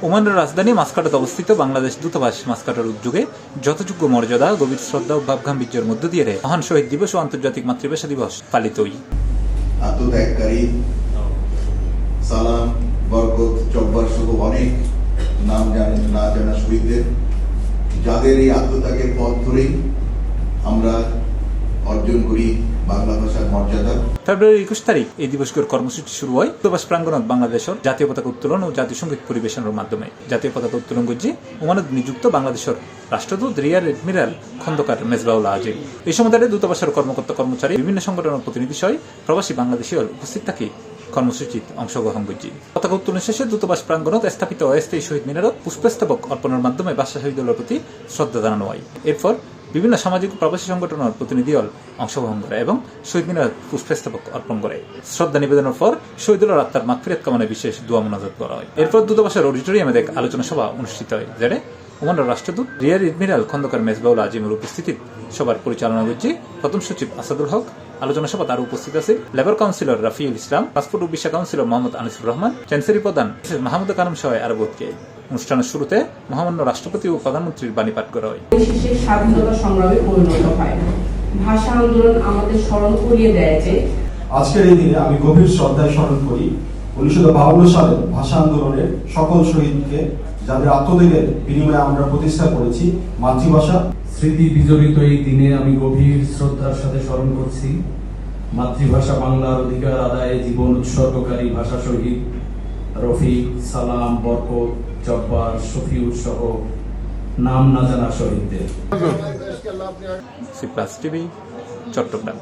ওমানের রাজধানী মাস্কাটে অবস্থিত বাংলাদেশ দূতাবাস মাস্কাটের উদ্যোগে যথাযোগ্য মর্যাদা, গভীর শ্রদ্ধা ও ভাবগাম্ভীর্যের মধ্য দিয়ে মহান শহীদ দিবস ও আন্তর্জাতিক মাতৃভাষা দিবস পালিতই। আত্মত্যাগকারী সালাম, বরকত, জব্বার সহ অনেক নাম জানেন না জানা শহীদদের, যাদের এই আত্মত্যাগের পথ ধরেই আমরা অর্জন করি বাংলা ভাষার মর্যাদা। ফেব্রুয়ারি 21 তারিখ এই দিবসের কর্মসূচি শুরু হয় দূতাবাস প্রাঙ্গণত বাংলাদেশের জাতীয় পতাকা উত্তোলন ও জাতীয় সঙ্গীত পরিবেশনের মাধ্যমে। জাতীয় পতাকা উত্তোলন করছে ওমানত নিযুক্ত বাংলাদেশের রাষ্ট্রদূত রিয়ার এডমিরাল খন্দকার মেজবাউল আজিম। এই সময় দূতাবাসের কর্মকর্তা কর্মচারী, বিভিন্ন সংগঠনের প্রতিনিধি সহ প্রবাসী বাংলাদেশীয় উপস্থিত থাকি কর্মসূচিত অংশগ্রহণ করছি। পতাকা উত্তোলন শেষে দূতাবাস প্রাঙ্গণত স্থাপিত অস্থায়ী শহীদ মিনারত পুষ্পস্তবক অর্পণের মাধ্যমে ভাষা শহীদদের প্রতি শ্রদ্ধা জানানো হয়। এরপর বিভিন্ন সামাজিক ও প্রবাসী সংগঠনের প্রতিনিধি দল অংশগ্রহণ করে এবং শহীদ মিনার পুষ্পস্তবক অর্পণ করে। শ্রদ্ধা নিবেদনের পর শহীদুল্লাহর আত্মার মাগফিরাত কামনায় বিশেষ দোয়া মোনাজাত করা হয়। এরপর দূতাবাসের অডিটোরিয়ামে এক আলোচনা সভা অনুষ্ঠিত হয়, যেটা ওমানের রাষ্ট্রদূত রিয়ার এডমিরাল খন্দকার মেজবাউল আজিমের উপস্থিতিতে সবার পরিচালনা করছে প্রথম সচিব আসাদুল হক। আলোচনা সভা তার উপস্থিত আছে লেবার কাউন্সিলর রাফিউল ইসলাম, পাসপোর্ট ও ভিসা কাউন্সিলর মোহাম্মদ আনিসুর রহমান, চ্যান্সেলরি প্রধান মাহমুদ কালাম সহ আরো বোধকে। অনুষ্ঠানের শুরুতে মহামান্য রাষ্ট্রপতি ও প্রধানমন্ত্রীর বাণী পাঠ করা হয়। স্বাধীনতা সংগ্রামে পরিণত হয়। ভাষা আন্দোলন আমাদের স্মরণ করিয়ে দেয় যে আজকের এই দিনে আমি গভীর শ্রদ্ধায় স্মরণ করি 1952 সালের ভাষা আন্দোলনের সকল শহীদকে, যাদের আত্মত্যাগের বিনিময়ে আমরা প্রতিষ্ঠা করেছি মাতৃভাষা। স্মৃতি বিজড়িত এই দিনে আমি গভীর শ্রদ্ধার সাথে স্মরণ করছি মাতৃভাষা বাংলার অধিকার আদায়ে জীবন উৎসর্গকারী ভাষা শহীদ রফিক, সালাম, বরকত, জব্বার, শফিউর সহ নাম না জানা শহীদদের। C plus TV, Chittagong.